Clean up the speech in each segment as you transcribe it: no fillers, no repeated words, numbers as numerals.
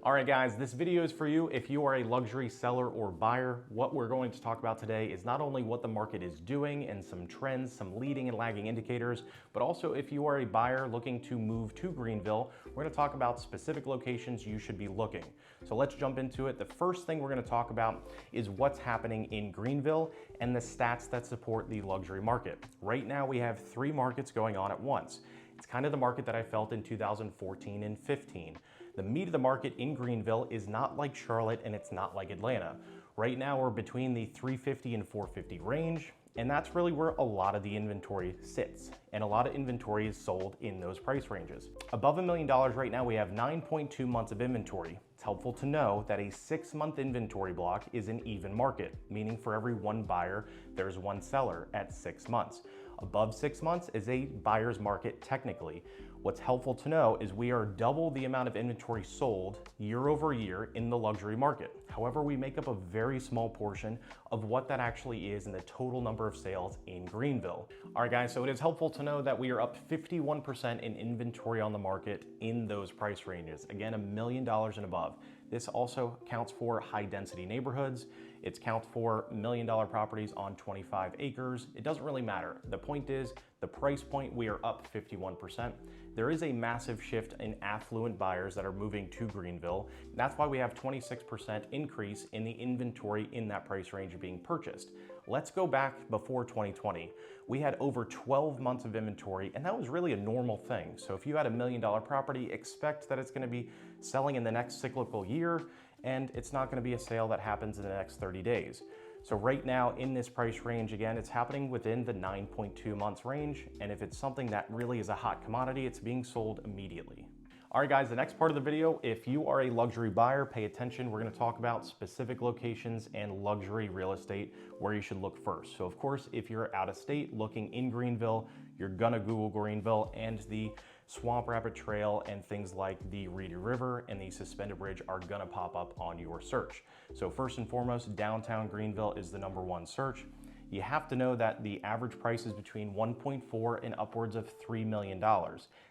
All right guys, this video is for you if you are a luxury seller or buyer. What we're going to talk about today is not only what the market is doing and some trends, some leading and lagging indicators, but also if you are a buyer looking to move to Greenville, we're going to talk about specific locations you should be looking. So let's jump into it. The first thing we're going to talk about is what's happening in Greenville and the stats that support the luxury market. Right now we have 3 markets going on at once. It's kind of the market that I felt in 2014 and 15. The meat of the market in Greenville is not like Charlotte and it's not like Atlanta. Right now we're between the 350 and 450 range, and that's really where a lot of the inventory sits. And a lot of inventory is sold in those price ranges. Above $1 million right now we have 9.2 months of inventory. It's helpful to know that a 6-month inventory block is an even market, meaning for every 1 buyer, there's 1 seller at 6 months. Above 6 months is a buyer's market technically. What's helpful to know is we are double the amount of inventory sold year over year in the luxury market. However, we make up a very small portion of what that actually is in the total number of sales in Greenville. All right guys, so it is helpful to know that we are up 51% in inventory on the market in those price ranges. Again, $1 million and above. This also counts for high density neighborhoods. It counts for $1 million properties on 25 acres. It doesn't really matter. The point is, the price point, we are up 51%. There is a massive shift in affluent buyers that are moving to Greenville. That's why we have 26% increase in the inventory in that price range being purchased. Let's go back before 2020. We had over 12 months of inventory, and that was really a normal thing. So if you had $1 million property, expect that it's gonna be selling in the next cyclical year, and it's not gonna be a sale that happens in the next 30 days. So right now in this price range, again, it's happening within the 9.2 months range. And if it's something that really is a hot commodity, it's being sold immediately. All right guys, the next part of the video, if you are a luxury buyer, pay attention. We're gonna talk about specific locations and luxury real estate where you should look first. So of course, if you're out of state looking in Greenville, you're gonna Google Greenville, and the Swamp Rabbit Trail and things like the Reedy River and the Suspended Bridge are gonna pop up on your search. So first and foremost, downtown Greenville is the #1 search. You have to know that the average price is between 1.4 and upwards of $3 million.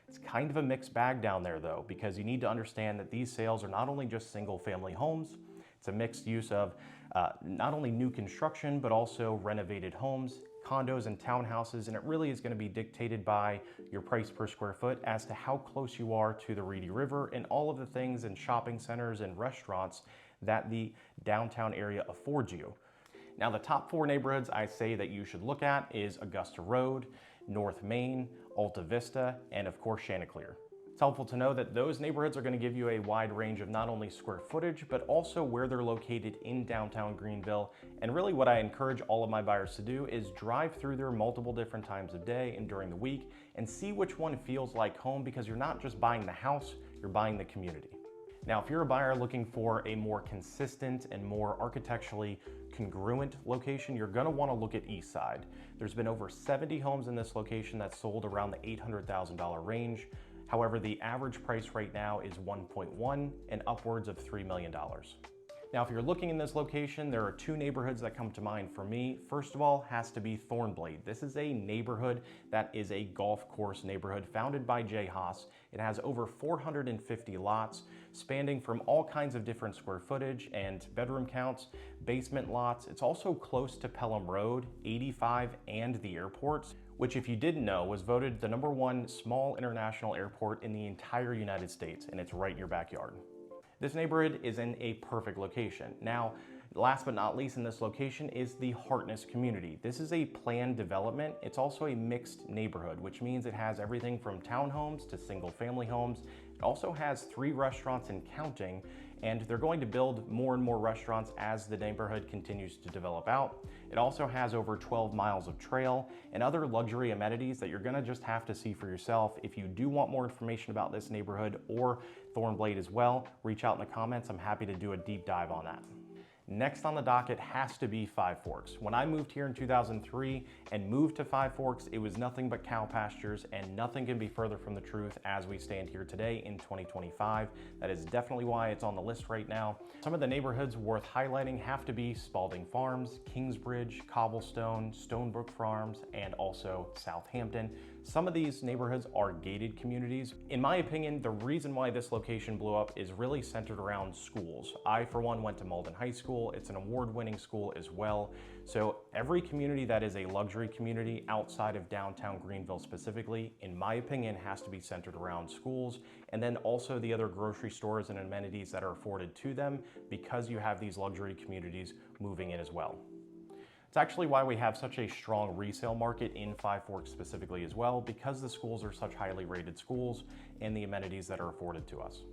It's kind of a mixed bag down there though, because you need to understand that these sales are not only just single family homes, it's a mixed use of not only new construction, but also renovated homes, condos and townhouses, and it really is going to be dictated by your price per square foot as to how close you are to the Reedy River and all of the things and shopping centers and restaurants that the downtown area affords you. Now the top 4 neighborhoods I say that you should look at is Augusta Road, North Main, Alta Vista, and of course Chanticleer. It's helpful to know that those neighborhoods are going to give you a wide range of not only square footage, but also where they're located in downtown Greenville. And really what I encourage all of my buyers to do is drive through there multiple different times a day and during the week and see which one feels like home, because you're not just buying the house, you're buying the community. Now, if you're a buyer looking for a more consistent and more architecturally congruent location, you're gonna wanna look at East Side. There's been over 70 homes in this location that sold around the $800,000 range. However, the average price right now is 1.1 and upwards of $3 million. Now, if you're looking in this location, there are 2 neighborhoods that come to mind for me. First of all, has to be Thornblade. This is a neighborhood that is a golf course neighborhood founded by Jay Haas. It has over 450 lots, spanning from all kinds of different square footage and bedroom counts, basement lots. It's also close to Pelham Road, 85, and the airports, which if you didn't know was voted the #1 small international airport in the entire United States, and it's right in your backyard. This neighborhood is in a perfect location. Now, last but not least in this location is the Hartness community. This is a planned development. It's also a mixed neighborhood, which means it has everything from townhomes to single family homes. It also has 3 restaurants and counting, and they're going to build more and more restaurants as the neighborhood continues to develop out. It also has over 12 miles of trail and other luxury amenities that you're gonna just have to see for yourself. If you do want more information about this neighborhood or Thornblade as well, reach out in the comments. I'm happy to do a deep dive on that. Next on the docket has to be Five Forks. When I moved here in 2003 and moved to Five Forks, it was nothing but cow pastures, and nothing can be further from the truth as we stand here today in 2025. That is definitely why it's on the list right now. Some of the neighborhoods worth highlighting have to be Spaulding Farms, Kingsbridge, Cobblestone, Stonebrook Farms, and also South Hampton. Some of these neighborhoods are gated communities. In my opinion, the reason why this location blew up is really centered around schools. I, for one, went to Malden High School. It's an award-winning school as well. So every community that is a luxury community outside of downtown Greenville specifically, in my opinion, has to be centered around schools, and then also the other grocery stores and amenities that are afforded to them, because you have these luxury communities moving in as well. It's actually why we have such a strong resale market in Five Forks specifically as well, because the schools are such highly rated schools and the amenities that are afforded to us.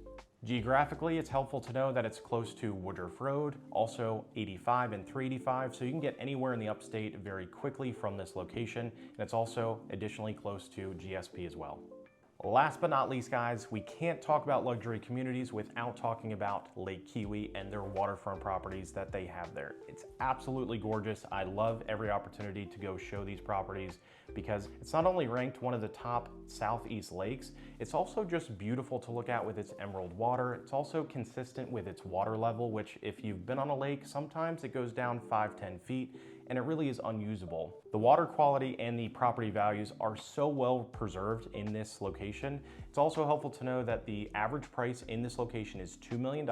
Geographically, it's helpful to know that it's close to Woodruff Road, also 85 and 385, so you can get anywhere in the upstate very quickly from this location, and it's also additionally close to GSP as well. Last but not least, guys, we can't talk about luxury communities without talking about Lake Kiwi and their waterfront properties that they have there. It's absolutely gorgeous. I love every opportunity to go show these properties because it's not only ranked one of the top southeast lakes, it's also just beautiful to look at with its emerald water. It's also consistent with its water level, which if you've been on a lake, sometimes it goes down 5-10 feet, and it really is unusable. The water quality and the property values are so well preserved in this location. It's also helpful to know that the average price in this location is $2 million.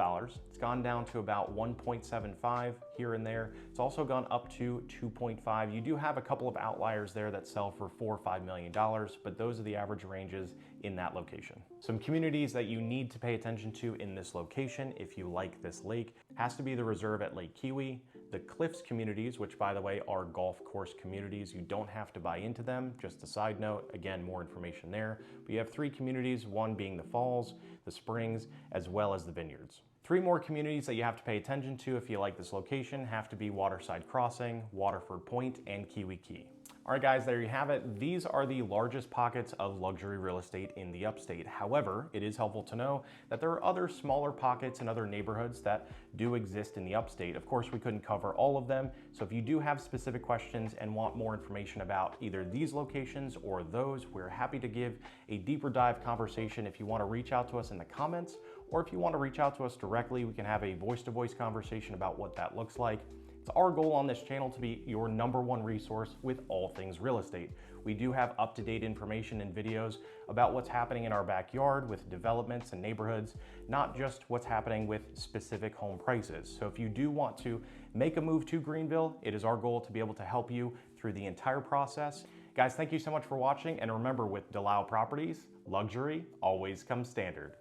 It's gone down to about 1.75 here and there. It's also gone up to 2.5. You do have a couple of outliers there that sell for $4 or $5 million, but those are the average ranges in that location. Some communities that you need to pay attention to in this location, if you like this lake, has to be the reserve at Lake Kiwi, the Cliffs communities, which by the way are golf course communities. You don't have to buy into them. Just a side note, again, more information there. But you have 3 communities, one being the Falls, the Springs, as well as the Vineyards. 3 more communities that you have to pay attention to if you like this location have to be Waterside Crossing, Waterford Point, and Kiwi Key. All right, guys, there you have it. These are the largest pockets of luxury real estate in the upstate. However, it is helpful to know that there are other smaller pockets and other neighborhoods that do exist in the upstate. Of course, we couldn't cover all of them. So if you do have specific questions and want more information about either these locations or those, we're happy to give a deeper dive conversation. If you want to reach out to us in the comments, or if you want to reach out to us directly, we can have a voice-to-voice conversation about what that looks like. It's our goal on this channel to be your #1 resource with all things real estate. We do have up-to-date information and videos about what's happening in our backyard with developments and neighborhoods, not just what's happening with specific home prices. So if you do want to make a move to Greenville, it is our goal to be able to help you through the entire process. Guys, thank you so much for watching, and remember, with Delisle Properties, luxury always comes standard.